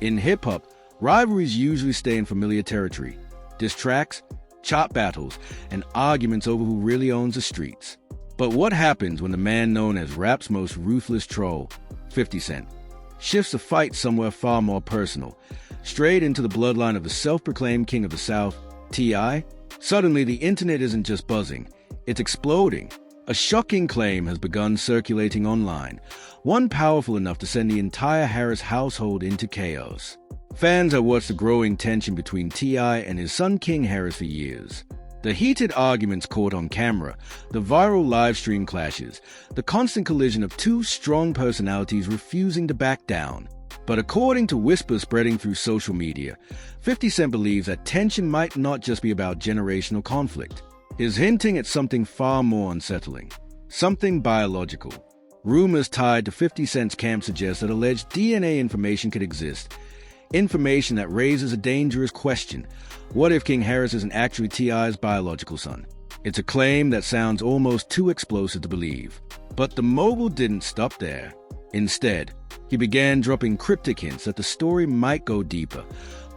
In hip-hop, rivalries usually stay in familiar territory. Diss tracks, chop battles, and arguments over who really owns the streets. But what happens when the man known as rap's most ruthless troll, 50 Cent, shifts the fight somewhere far more personal, straight into the bloodline of the self-proclaimed king of the South, T.I.? Suddenly, the internet isn't just buzzing, it's exploding. A shocking claim has begun circulating online, one powerful enough to send the entire Harris household into chaos. Fans have watched the growing tension between T.I. and his son King Harris for years. The heated arguments caught on camera, the viral live stream clashes, the constant collision of two strong personalities refusing to back down. But according to whispers spreading through social media, 50 Cent believes that tension might not just be about generational conflict. He's hinting at something far more unsettling, something biological. Rumors tied to 50 Cent's camp suggest that alleged DNA information could exist, information that raises a dangerous question. What if King Harris isn't actually T.I.'s biological son? It's a claim that sounds almost too explosive to believe. But the mogul didn't stop there. Instead, he began dropping cryptic hints that the story might go deeper,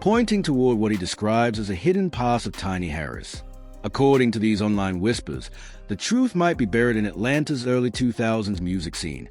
pointing toward what he describes as a hidden past of Tiny Harris. According to these online whispers, the truth might be buried in Atlanta's early 2000s music scene,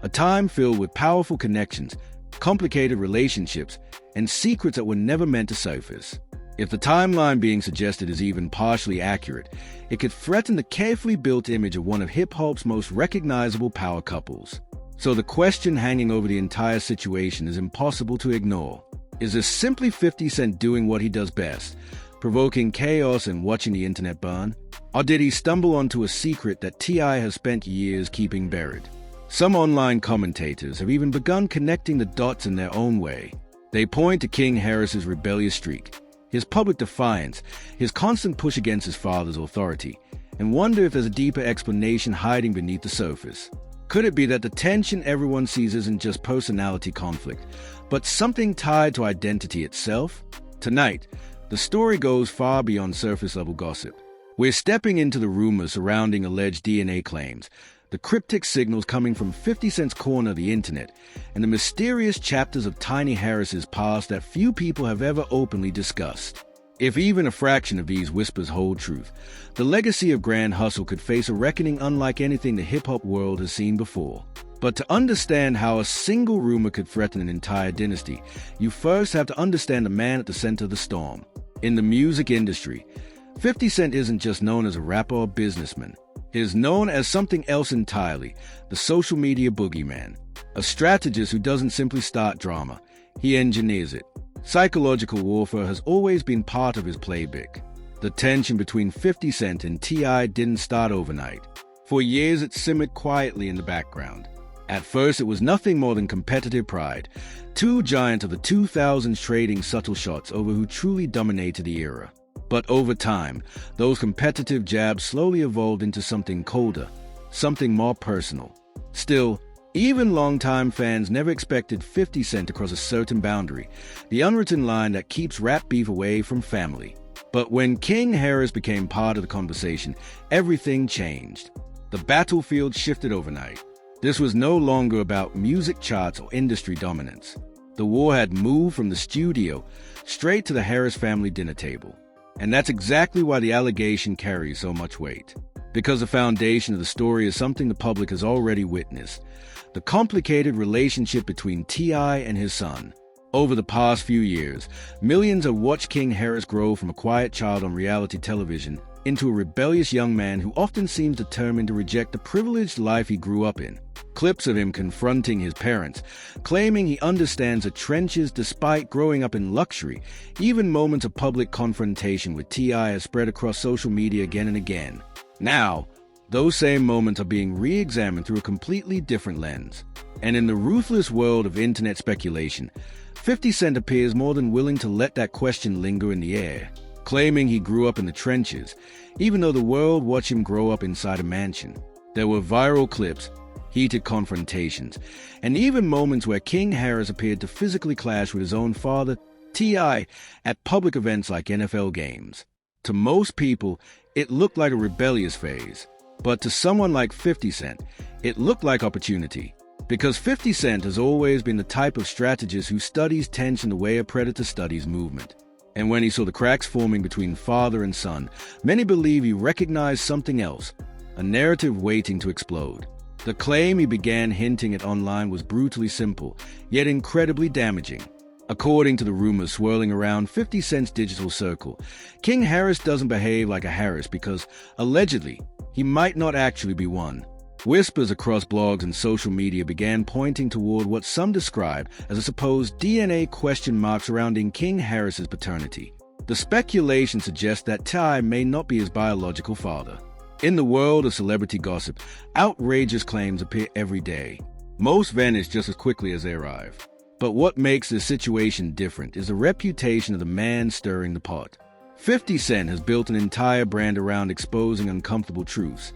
a time filled with powerful connections, complicated relationships, and secrets that were never meant to surface. If the timeline being suggested is even partially accurate, it could threaten the carefully built image of one of hip-hop's most recognizable power couples. So the question hanging over the entire situation is impossible to ignore. Is this simply 50 Cent doing what he does best, provoking chaos and watching the internet burn? Or did he stumble onto a secret that T.I. has spent years keeping buried? Some online commentators have even begun connecting the dots in their own way. They point to King Harris's rebellious streak, his public defiance, his constant push against his father's authority, and wonder if there's a deeper explanation hiding beneath the surface. Could it be that the tension everyone sees isn't just personality conflict, but something tied to identity itself? Tonight, the story goes far beyond surface-level gossip. We're stepping into the rumors surrounding alleged DNA claims, the cryptic signals coming from 50 Cent's corner of the internet, and the mysterious chapters of Tiny Harris's past that few people have ever openly discussed. If even a fraction of these whispers hold truth, the legacy of Grand Hustle could face a reckoning unlike anything the hip-hop world has seen before. But to understand how a single rumor could threaten an entire dynasty, you first have to understand the man at the center of the storm. In the music industry, 50 Cent isn't just known as a rapper or businessman. He is known as something else entirely, the social media boogeyman. A strategist who doesn't simply start drama, he engineers it. Psychological warfare has always been part of his playbook. The tension between 50 Cent and T.I. didn't start overnight. For years it simmered quietly in the background. At first it was nothing more than competitive pride, two giants of the 2000s trading subtle shots over who truly dominated the era. But over time, those competitive jabs slowly evolved into something colder, something more personal. Still, even longtime fans never expected 50 Cent to cross a certain boundary, the unwritten line that keeps rap beef away from family. But when King Harris became part of the conversation, everything changed. The battlefield shifted overnight. This was no longer about music charts or industry dominance. The war had moved from the studio straight to the Harris family dinner table. And that's exactly why the allegation carries so much weight. Because the foundation of the story is something the public has already witnessed. The complicated relationship between T.I. and his son. Over the past few years, millions have watched King Harris grow from a quiet child on reality television into a rebellious young man who often seems determined to reject the privileged life he grew up in. Clips of him confronting his parents, claiming he understands the trenches despite growing up in luxury, even moments of public confrontation with T.I. has spread across social media again and again. Now, those same moments are being re-examined through a completely different lens. And in the ruthless world of internet speculation, 50 Cent appears more than willing to let that question linger in the air, claiming he grew up in the trenches, even though the world watched him grow up inside a mansion. There were viral clips, heated confrontations, and even moments where King Harris appeared to physically clash with his own father, T.I., at public events like NFL games. To most people, it looked like a rebellious phase, but to someone like 50 Cent, it looked like opportunity. Because 50 Cent has always been the type of strategist who studies tension the way a predator studies movement. And when he saw the cracks forming between father and son, many believe he recognized something else, a narrative waiting to explode. The claim he began hinting at online was brutally simple, yet incredibly damaging. According to the rumors swirling around 50 Cent's digital circle, King Harris doesn't behave like a Harris because, allegedly, he might not actually be one. Whispers across blogs and social media began pointing toward what some describe as a supposed DNA question mark surrounding King Harris's paternity. The speculation suggests that Ty may not be his biological father. In the world of celebrity gossip, outrageous claims appear every day. Most vanish just as quickly as they arrive. But what makes this situation different is the reputation of the man stirring the pot. 50 Cent has built an entire brand around exposing uncomfortable truths,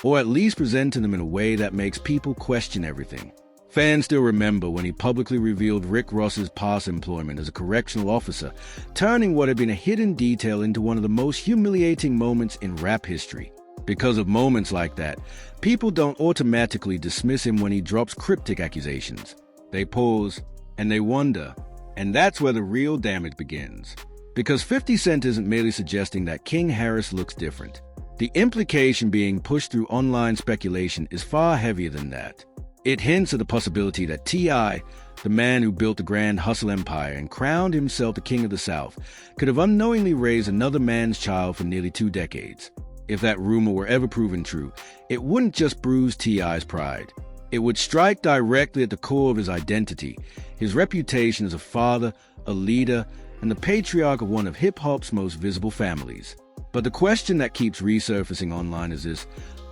or at least presenting them in a way that makes people question everything. Fans still remember when he publicly revealed Rick Ross's past employment as a correctional officer, turning what had been a hidden detail into one of the most humiliating moments in rap history. Because of moments like that, people don't automatically dismiss him when he drops cryptic accusations. They pause, and they wonder, and that's where the real damage begins. Because 50 Cent isn't merely suggesting that King Harris looks different. The implication being pushed through online speculation is far heavier than that. It hints at the possibility that T.I., the man who built the grand hustle empire and crowned himself the king of the South, could have unknowingly raised another man's child for nearly 2 decades. If that rumor were ever proven true, it wouldn't just bruise T.I.'s pride. It would strike directly at the core of his identity, his reputation as a father, a leader, and the patriarch of one of hip-hop's most visible families. But the question that keeps resurfacing online is this: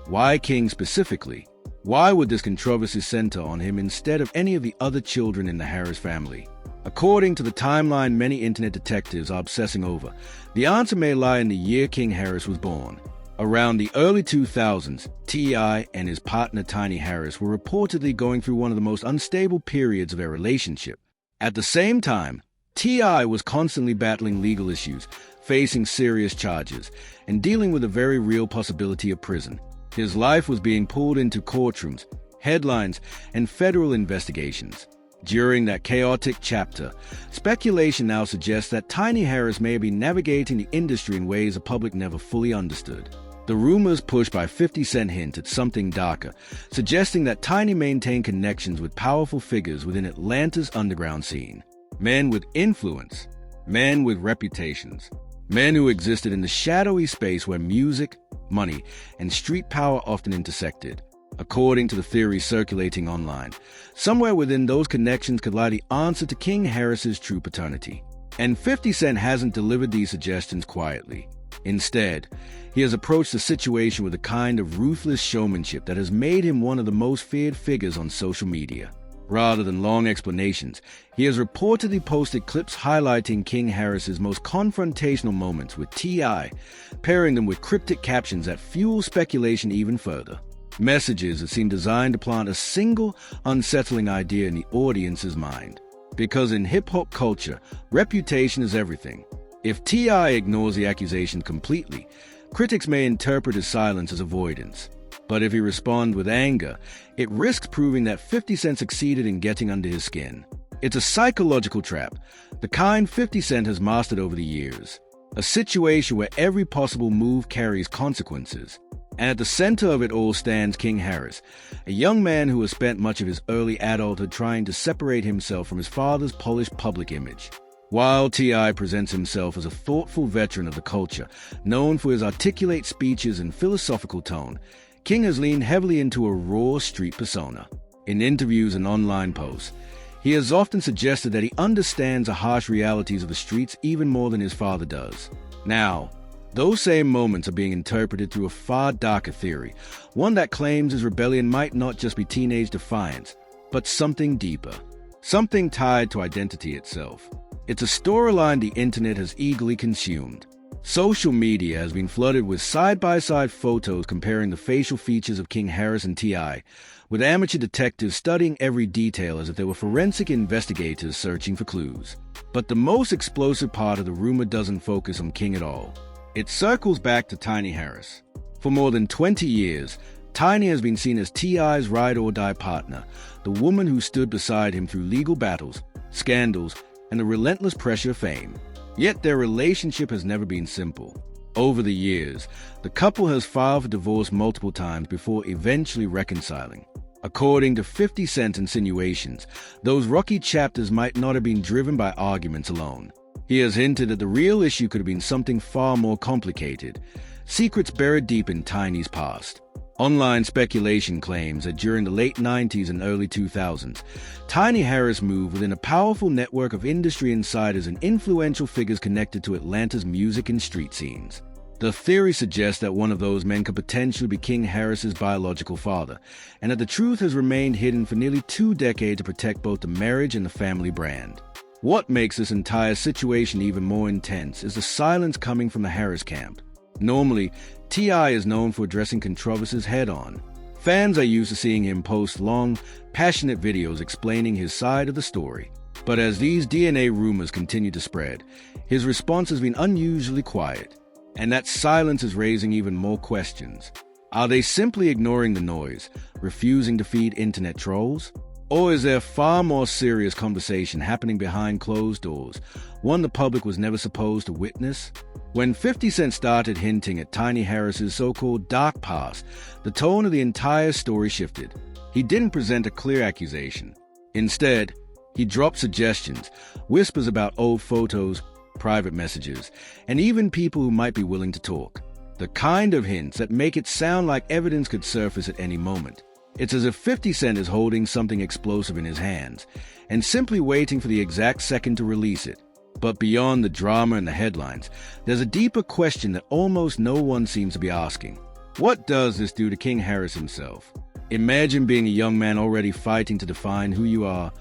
why King specifically? Why would this controversy center on him instead of any of the other children in the Harris family? According to the timeline many internet detectives are obsessing over, the answer may lie in the year King Harris was born. Around the early 2000s, T.I. and his partner Tiny Harris were reportedly going through one of the most unstable periods of their relationship. At the same time, T.I. was constantly battling legal issues, facing serious charges, and dealing with a very real possibility of prison. His life was being pulled into courtrooms, headlines, and federal investigations. During that chaotic chapter, speculation now suggests that Tiny Harris may be navigating the industry in ways the public never fully understood. The rumors pushed by 50 Cent hint at something darker, suggesting that Tiny maintained connections with powerful figures within Atlanta's underground scene. Men with influence, men with reputations, men who existed in the shadowy space where music, money, and street power often intersected. According to the theory circulating online, somewhere within those connections could lie the answer to King Harris's true paternity. And 50 Cent hasn't delivered these suggestions quietly. Instead, he has approached the situation with a kind of ruthless showmanship that has made him one of the most feared figures on social media. Rather than long explanations, he has reportedly posted clips highlighting King Harris's most confrontational moments with T.I., pairing them with cryptic captions that fuel speculation even further. Messages that seem designed to plant a single, unsettling idea in the audience's mind. Because in hip-hop culture, reputation is everything. If T.I. ignores the accusation completely, critics may interpret his silence as avoidance. But if he responds with anger, it risks proving that 50 Cent succeeded in getting under his skin. It's a psychological trap, the kind 50 Cent has mastered over the years. A situation where every possible move carries consequences. And at the center of it all stands King Harris, a young man who has spent much of his early adulthood trying to separate himself from his father's polished public image. While T.I. presents himself as a thoughtful veteran of the culture, known for his articulate speeches and philosophical tone, King has leaned heavily into a raw street persona. In interviews and online posts, he has often suggested that he understands the harsh realities of the streets even more than his father does. Now, those same moments are being interpreted through a far darker theory, one that claims his rebellion might not just be teenage defiance, but something deeper, something tied to identity itself. It's a storyline the internet has eagerly consumed. Social media has been flooded with side-by-side photos comparing the facial features of King Harris and T.I., with amateur detectives studying every detail as if they were forensic investigators searching for clues. But the most explosive part of the rumor doesn't focus on King at all. It circles back to Tiny Harris. For more than 20 years, Tiny has been seen as T.I.'s ride-or-die partner, the woman who stood beside him through legal battles, scandals, and the relentless pressure of fame. Yet their relationship has never been simple. Over the years, the couple has filed for divorce multiple times before eventually reconciling. According to 50 Cent's insinuations, those rocky chapters might not have been driven by arguments alone. He has hinted that the real issue could have been something far more complicated, secrets buried deep in Tiny's past. Online speculation claims that during the late 90s and early 2000s, Tiny Harris moved within a powerful network of industry insiders and influential figures connected to Atlanta's music and street scenes. The theory suggests that one of those men could potentially be King Harris's biological father, and that the truth has remained hidden for nearly 2 decades to protect both the marriage and the family brand. What makes this entire situation even more intense is the silence coming from the Harris camp. Normally, T.I. is known for addressing controversies head-on. Fans are used to seeing him post long, passionate videos explaining his side of the story. But as these DNA rumors continue to spread, his response has been unusually quiet. And that silence is raising even more questions. Are they simply ignoring the noise, refusing to feed internet trolls? Or is there a far more serious conversation happening behind closed doors, one the public was never supposed to witness? When 50 Cent started hinting at Tiny Harris's so-called dark past, the tone of the entire story shifted. He didn't present a clear accusation. Instead, he dropped suggestions, whispers about old photos, private messages, and even people who might be willing to talk. The kind of hints that make it sound like evidence could surface at any moment. It's as if 50 Cent is holding something explosive in his hands, and simply waiting for the exact second to release it. But beyond the drama and the headlines, there's a deeper question that almost no one seems to be asking. What does this do to King Harris himself? Imagine being a young man already fighting to define who you are,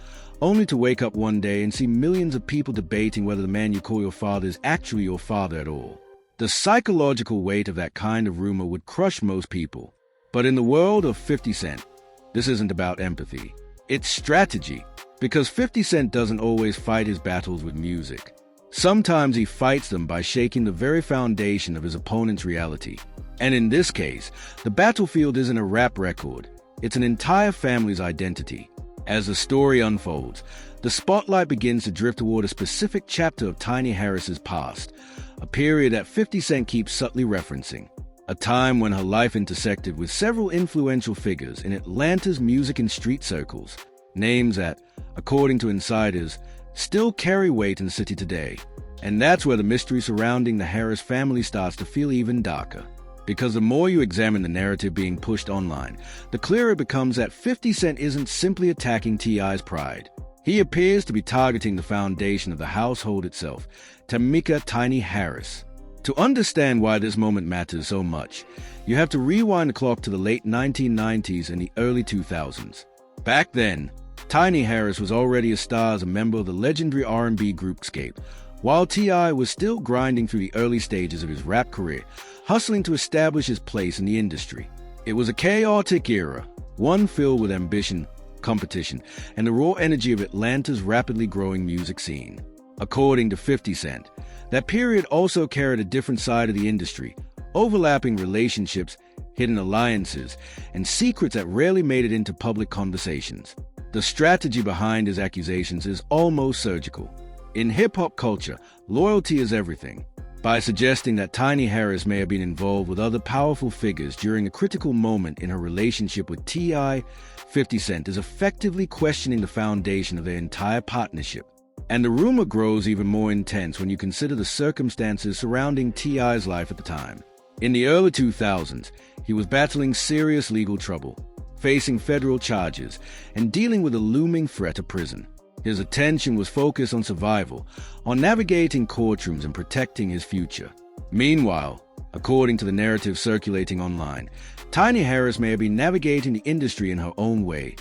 only to wake up one day and see millions of people debating whether the man you call your father is actually your father at all. The psychological weight of that kind of rumor would crush most people. But in the world of 50 Cent, this isn't about empathy. It's strategy, because 50 Cent doesn't always fight his battles with music. Sometimes he fights them by shaking the very foundation of his opponent's reality. And in this case, the battlefield isn't a rap record. It's an entire family's identity. As the story unfolds, the spotlight begins to drift toward a specific chapter of Tiny Harris's past, a period that 50 Cent keeps subtly referencing. A time when her life intersected with several influential figures in Atlanta's music and street circles, names that, according to insiders, still carry weight in the city today. And that's where the mystery surrounding the Harris family starts to feel even darker. Because the more you examine the narrative being pushed online, the clearer it becomes that 50 Cent isn't simply attacking T.I.'s pride. He appears to be targeting the foundation of the household itself, Tamika Tiny Harris. To understand why this moment matters so much, you have to rewind the clock to the late 1990s and the early 2000s. Back then, Tiny Harris was already a star as a member of the legendary R&B group Escape, while T.I. was still grinding through the early stages of his rap career, hustling to establish his place in the industry. It was a chaotic era, one filled with ambition, competition, and the raw energy of Atlanta's rapidly growing music scene. According to 50 Cent, that period also carried a different side of the industry, overlapping relationships, hidden alliances, and secrets that rarely made it into public conversations. The strategy behind his accusations is almost surgical. In hip-hop culture, loyalty is everything. By suggesting that Tiny Harris may have been involved with other powerful figures during a critical moment in her relationship with T.I., 50 Cent is effectively questioning the foundation of their entire partnership. And the rumor grows even more intense when you consider the circumstances surrounding T.I.'s life at the time. In the early 2000s, he was battling serious legal trouble, facing federal charges, and dealing with a looming threat of prison. His attention was focused on survival, on navigating courtrooms and protecting his future. Meanwhile, according to the narrative circulating online, Tiny Harris may have been navigating the industry in her own way,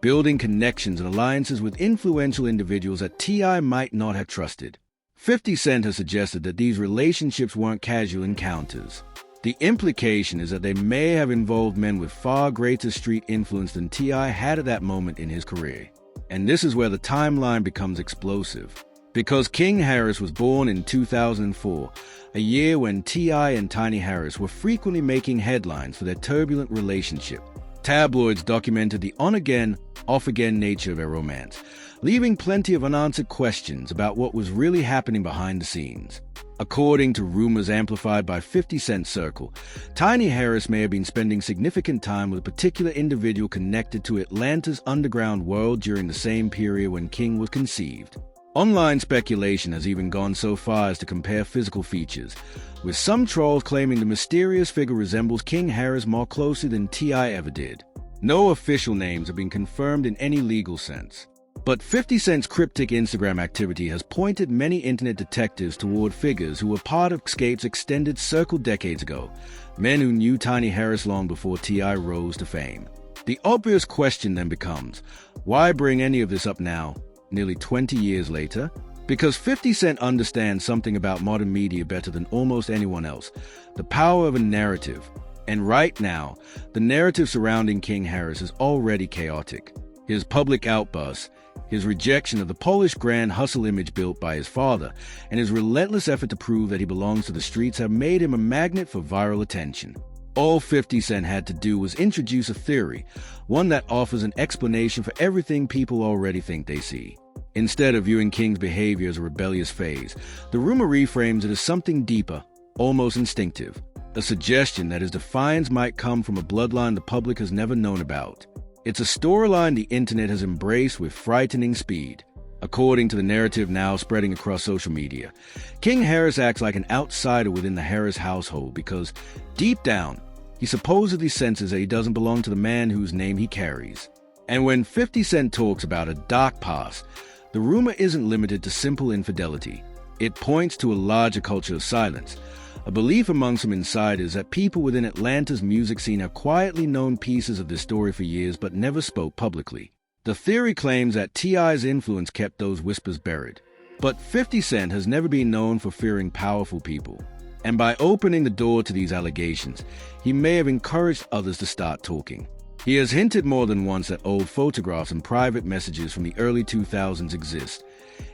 building connections and alliances with influential individuals that T.I. might not have trusted. 50 Cent has suggested that these relationships weren't casual encounters. The implication is that they may have involved men with far greater street influence than T.I. had at that moment in his career. And this is where the timeline becomes explosive. Because King Harris was born in 2004, a year when T.I. and Tiny Harris were frequently making headlines for their turbulent relationship. Tabloids documented the on-again, off-again nature of their romance, leaving plenty of unanswered questions about what was really happening behind the scenes. According to rumors amplified by 50 Cent Circle, Tiny Harris may have been spending significant time with a particular individual connected to Atlanta's underground world during the same period when King was conceived. Online speculation has even gone so far as to compare physical features, with some trolls claiming the mysterious figure resembles King Harris more closely than T.I. ever did. No official names have been confirmed in any legal sense. But 50 Cent's cryptic Instagram activity has pointed many internet detectives toward figures who were part of Xscape's extended circle decades ago, men who knew Tiny Harris long before T.I. rose to fame. The obvious question then becomes, why bring any of this up now, nearly 20 years later? Because 50 Cent understands something about modern media better than almost anyone else, the power of a narrative. And right now, the narrative surrounding King Harris is already chaotic. His public outbursts, his rejection of the polished grand hustle image built by his father, and his relentless effort to prove that he belongs to the streets have made him a magnet for viral attention. All 50 Cent had to do was introduce a theory, one that offers an explanation for everything people already think they see. Instead of viewing King's behavior as a rebellious phase, the rumor reframes it as something deeper, almost instinctive, a suggestion that his defiance might come from a bloodline the public has never known about. It's a storyline the internet has embraced with frightening speed. According to the narrative now spreading across social media, King Harris acts like an outsider within the Harris household because, deep down, he supposedly senses that he doesn't belong to the man whose name he carries. And when 50 Cent talks about a dark past, the rumor isn't limited to simple infidelity. It points to a larger culture of silence, a belief among some insiders that people within Atlanta's music scene have quietly known pieces of this story for years but never spoke publicly. The theory claims that T.I.'s influence kept those whispers buried. But 50 Cent has never been known for fearing powerful people. And by opening the door to these allegations, he may have encouraged others to start talking. He has hinted more than once that old photographs and private messages from the early 2000s exist.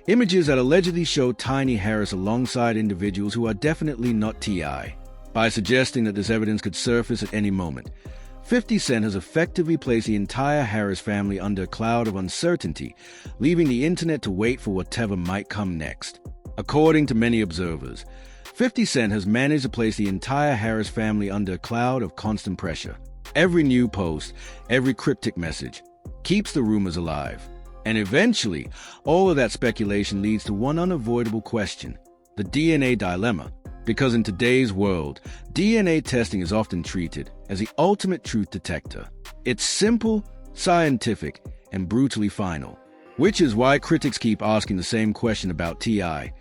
Images that allegedly show Tiny Harris alongside individuals who are definitely not T.I. By suggesting that this evidence could surface at any moment, 50 Cent has effectively placed the entire Harris family under a cloud of uncertainty, leaving the internet to wait for whatever might come next. According to many observers, 50 Cent has managed to place the entire Harris family under a cloud of constant pressure. Every new post, every cryptic message, keeps the rumors alive. And eventually, all of that speculation leads to one unavoidable question, the DNA dilemma. Because in today's world, DNA testing is often treated as the ultimate truth detector. It's simple, scientific, and brutally final. Which is why critics keep asking the same question about T.I.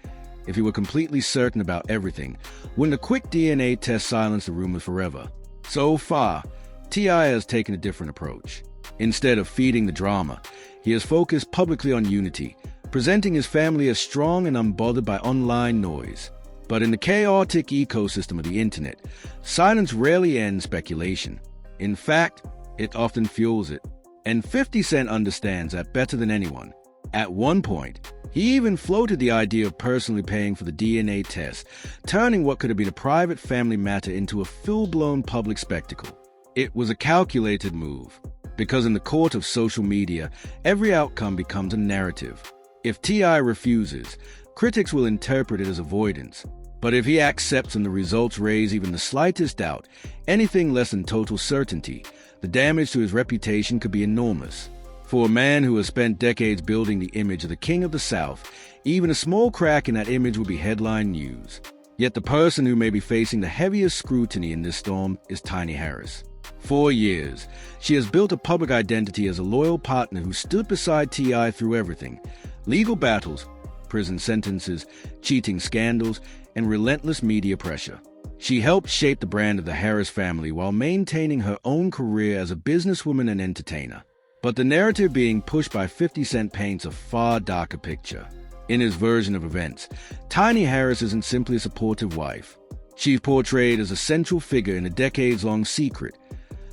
If he were completely certain about everything, wouldn't a quick DNA test silence the rumors forever? So far, T.I. has taken a different approach. Instead of feeding the drama, he has focused publicly on unity, presenting his family as strong and unbothered by online noise. But in the chaotic ecosystem of the internet, silence rarely ends speculation. In fact, it often fuels it. And 50 Cent understands that better than anyone. At one point, he even floated the idea of personally paying for the DNA test, turning what could have been a private family matter into a full-blown public spectacle. It was a calculated move, because in the court of social media, every outcome becomes a narrative. If T.I. refuses, critics will interpret it as avoidance. But if he accepts and the results raise even the slightest doubt, anything less than total certainty, the damage to his reputation could be enormous. For a man who has spent decades building the image of the King of the South, even a small crack in that image would be headline news. Yet the person who may be facing the heaviest scrutiny in this storm is Tiny Harris. For years, she has built a public identity as a loyal partner who stood beside T.I. through everything: legal battles, prison sentences, cheating scandals, and relentless media pressure. She helped shape the brand of the Harris family while maintaining her own career as a businesswoman and entertainer. But the narrative being pushed by 50 Cent paints a far darker picture. In his version of events, Tiny Harris isn't simply a supportive wife. She's portrayed as a central figure in a decades-long secret,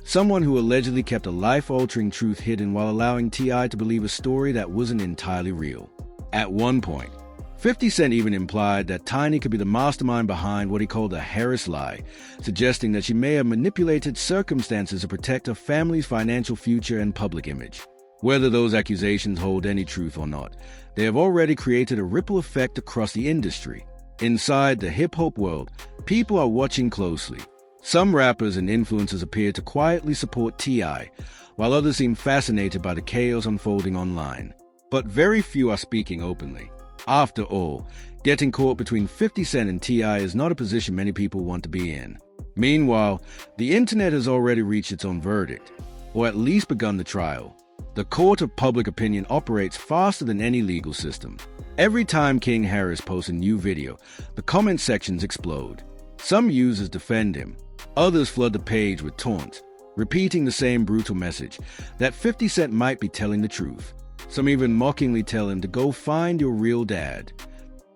someone who allegedly kept a life-altering truth hidden while allowing T.I. to believe a story that wasn't entirely real. At one point, 50 Cent even implied that Tiny could be the mastermind behind what he called a Harris lie, suggesting that she may have manipulated circumstances to protect her family's financial future and public image. Whether those accusations hold any truth or not, they have already created a ripple effect across the industry. Inside the hip-hop world, people are watching closely. Some rappers and influencers appear to quietly support T.I., while others seem fascinated by the chaos unfolding online. But very few are speaking openly. After all, getting caught between 50 Cent and T.I. is not a position many people want to be in. Meanwhile, the internet has already reached its own verdict, or at least begun the trial. The court of public opinion operates faster than any legal system. Every time King Harris posts a new video, the comment sections explode. Some users defend him. Others flood the page with taunts, repeating the same brutal message that 50 Cent might be telling the truth. Some even mockingly tell him to go find your real dad.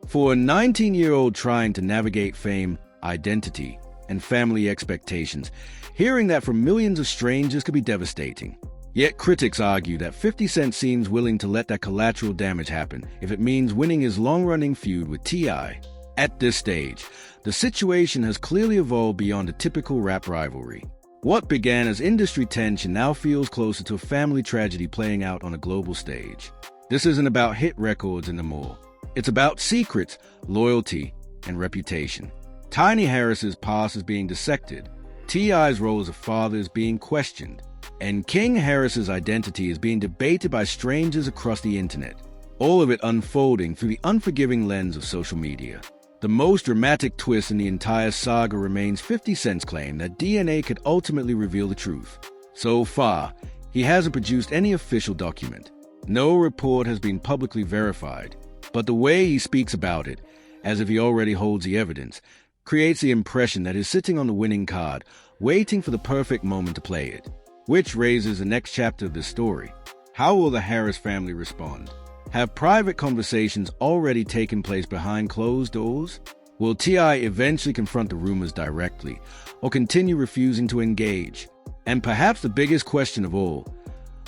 For a 19-year-old trying to navigate fame, identity, and family expectations, hearing that from millions of strangers could be devastating. Yet critics argue that 50 Cent seems willing to let that collateral damage happen if it means winning his long-running feud with T.I. At this stage, the situation has clearly evolved beyond a typical rap rivalry. What began as industry tension now feels closer to a family tragedy playing out on a global stage. This isn't about hit records anymore. It's about secrets, loyalty, and reputation. Tiny Harris's past is being dissected. T.I.'s role as a father is being questioned. And King Harris's identity is being debated by strangers across the internet. All of it unfolding through the unforgiving lens of social media. The most dramatic twist in the entire saga remains 50 Cent's claim that DNA could ultimately reveal the truth. So far, he hasn't produced any official document. No report has been publicly verified. But the way he speaks about it, as if he already holds the evidence, creates the impression that he's sitting on the winning card, waiting for the perfect moment to play it. Which raises the next chapter of this story. How will the Harris family respond? Have private conversations already taken place behind closed doors? Will T.I. eventually confront the rumors directly, or continue refusing to engage? And perhaps the biggest question of all,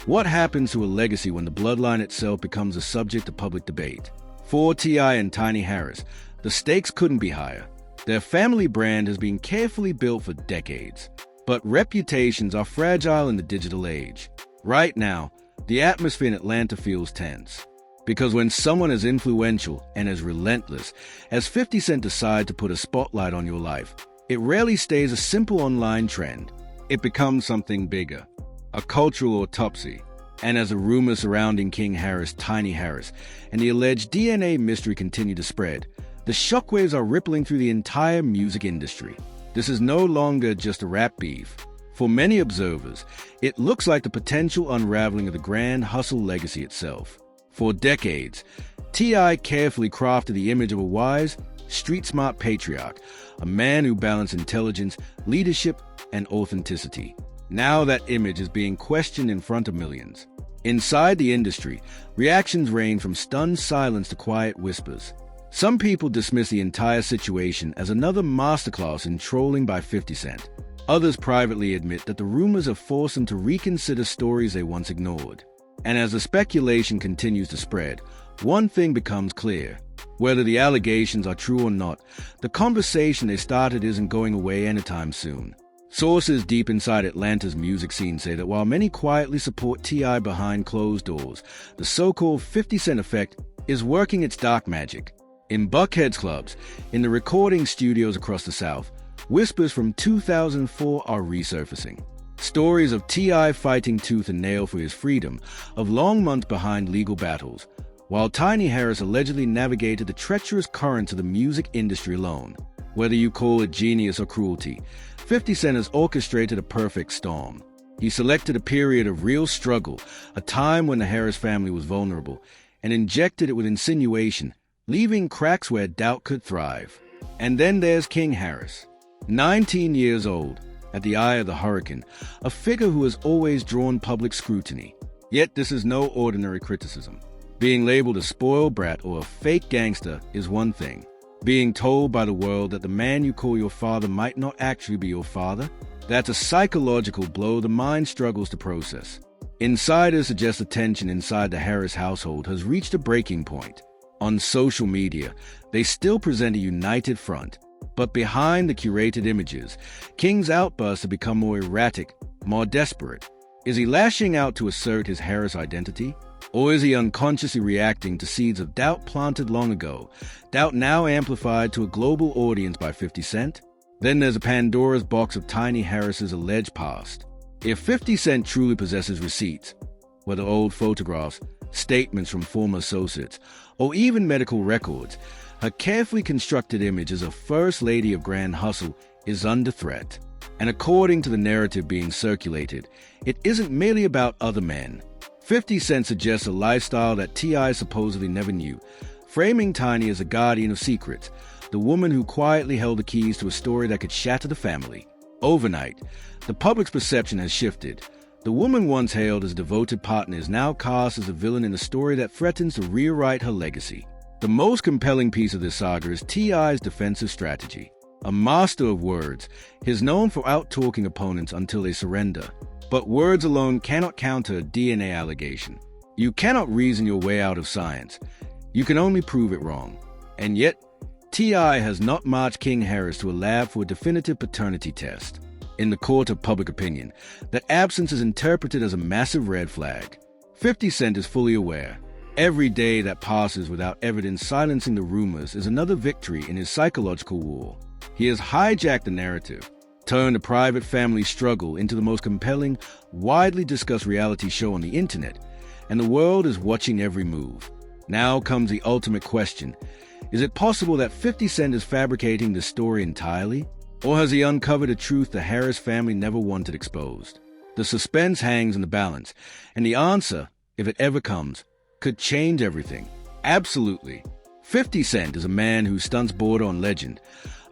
what happens to a legacy when the bloodline itself becomes a subject of public debate? For T.I. and Tiny Harris, the stakes couldn't be higher. Their family brand has been carefully built for decades. But reputations are fragile in the digital age. Right now, the atmosphere in Atlanta feels tense. Because when someone as influential and as relentless as 50 Cent decide to put a spotlight on your life, it rarely stays a simple online trend. It becomes something bigger, a cultural autopsy. And as the rumors surrounding King Harris, Tiny Harris, and the alleged DNA mystery continue to spread, the shockwaves are rippling through the entire music industry. This is no longer just a rap beef. For many observers, it looks like the potential unraveling of the Grand Hustle legacy itself. For decades, T.I. carefully crafted the image of a wise, street-smart patriarch, a man who balanced intelligence, leadership, and authenticity. Now that image is being questioned in front of millions. Inside the industry, reactions range from stunned silence to quiet whispers. Some people dismiss the entire situation as another masterclass in trolling by 50 Cent. Others privately admit that the rumors have forced them to reconsider stories they once ignored. And as the speculation continues to spread, one thing becomes clear. Whether the allegations are true or not, the conversation they started isn't going away anytime soon. Sources deep inside Atlanta's music scene say that while many quietly support T.I. behind closed doors, the so-called 50 Cent effect is working its dark magic. In Buckhead's clubs, in the recording studios across the South, whispers from 2004 are resurfacing. Stories of T.I. fighting tooth and nail for his freedom, of long months behind legal battles, while Tiny Harris allegedly navigated the treacherous currents of the music industry alone. Whether you call it genius or cruelty, 50 Cent has orchestrated a perfect storm. He selected a period of real struggle, a time when the Harris family was vulnerable, and injected it with insinuation, leaving cracks where doubt could thrive. And then there's King Harris, 19 years old, at the eye of the hurricane, a figure who has always drawn public scrutiny. Yet this is no ordinary criticism. Being labeled a spoiled brat or a fake gangster is one thing. Being told by the world that the man you call your father might not actually be your father, that's a psychological blow the mind struggles to process. Insiders suggest the tension inside the Harris household has reached a breaking point. On social media, they still present a united front. But behind the curated images, King's outbursts have become more erratic, more desperate. Is he lashing out to assert his Harris identity? Or is he unconsciously reacting to seeds of doubt planted long ago, doubt now amplified to a global audience by 50 Cent? Then there's a Pandora's box of Tiny Harris's alleged past. If 50 Cent truly possesses receipts, whether old photographs, statements from former associates, or even medical records, her carefully constructed image as a First Lady of Grand Hustle is under threat. And according to the narrative being circulated, it isn't merely about other men. 50 Cent suggests a lifestyle that T.I. supposedly never knew, framing Tiny as a guardian of secrets, the woman who quietly held the keys to a story that could shatter the family. Overnight, the public's perception has shifted. The woman once hailed as a devoted partner is now cast as a villain in a story that threatens to rewrite her legacy. The most compelling piece of this saga is T.I.'s defensive strategy. A master of words, he's known for out-talking opponents until they surrender. But words alone cannot counter a DNA allegation. You cannot reason your way out of science. You can only prove it wrong. And yet, T.I. has not marched King Harris to a lab for a definitive paternity test. In the court of public opinion, that absence is interpreted as a massive red flag. 50 Cent is fully aware. Every day that passes without evidence silencing the rumors is another victory in his psychological war. He has hijacked the narrative, turned a private family struggle into the most compelling, widely discussed reality show on the internet, and the world is watching every move. Now comes the ultimate question. Is it possible that 50 Cent is fabricating this story entirely? Or has he uncovered a truth the Harris family never wanted exposed? The suspense hangs in the balance, and the answer, if it ever comes, could change everything. Absolutely. 50 Cent is a man who stunts border on legend.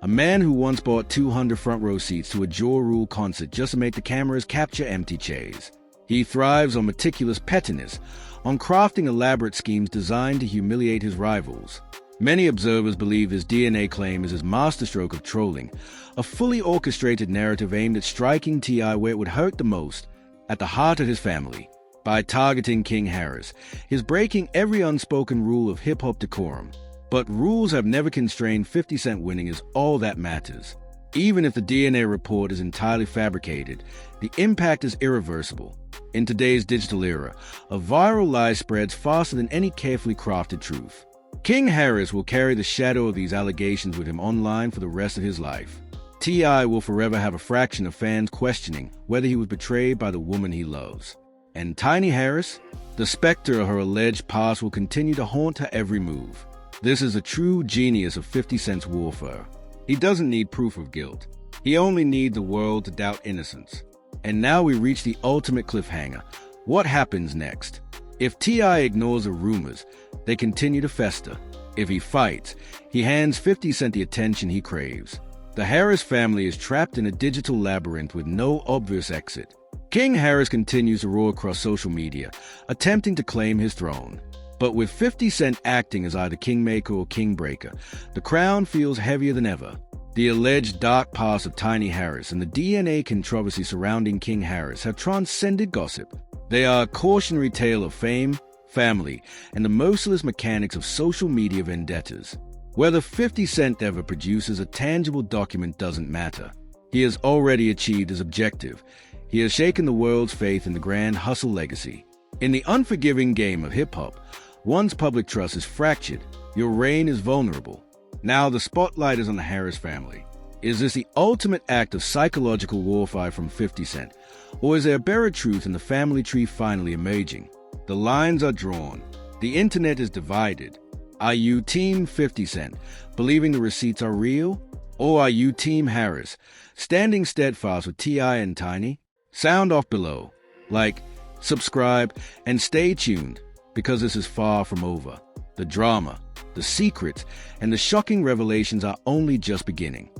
A man who once bought 200 front row seats to a Ja Rule concert just to make the cameras capture empty chairs. He thrives on meticulous pettiness, on crafting elaborate schemes designed to humiliate his rivals. Many observers believe his DNA claim is his masterstroke of trolling, a fully orchestrated narrative aimed at striking T.I. where it would hurt the most, at the heart of his family. By targeting King Harris, he's breaking every unspoken rule of hip-hop decorum. But rules have never constrained 50 Cent winning is all that matters. Even if the DNA report is entirely fabricated, the impact is irreversible. In today's digital era, a viral lie spreads faster than any carefully crafted truth. King Harris will carry the shadow of these allegations with him online for the rest of his life. T.I. will forever have a fraction of fans questioning whether he was betrayed by the woman he loves. And Tiny Harris? The specter of her alleged past will continue to haunt her every move. This is a true genius of 50 Cent's warfare. He doesn't need proof of guilt. He only needs the world to doubt innocence. And now we reach the ultimate cliffhanger. What happens next? If T.I. ignores the rumors, they continue to fester. If he fights, he hands 50 Cent the attention he craves. The Harris family is trapped in a digital labyrinth with no obvious exit. King Harris continues to roar across social media, attempting to claim his throne. But with 50 Cent acting as either kingmaker or kingbreaker, the crown feels heavier than ever. The alleged dark past of Tiny Harris and the DNA controversy surrounding King Harris have transcended gossip. They are a cautionary tale of fame, family, and the merciless mechanics of social media vendettas. Whether 50 Cent ever produces a tangible document doesn't matter. He has already achieved his objective. He has shaken the world's faith in the Grand Hustle legacy. In the unforgiving game of hip-hop, once public trust is fractured, your reign is vulnerable. Now the spotlight is on the Harris family. Is this the ultimate act of psychological warfare from 50 Cent? Or is there a buried truth in the family tree finally emerging? The lines are drawn. The internet is divided. Are you Team 50 Cent, believing the receipts are real? Or are you Team Harris, standing steadfast with T.I. and Tiny? Sound off below. Like, subscribe, and stay tuned, because this is far from over. The drama, the secrets, and the shocking revelations are only just beginning.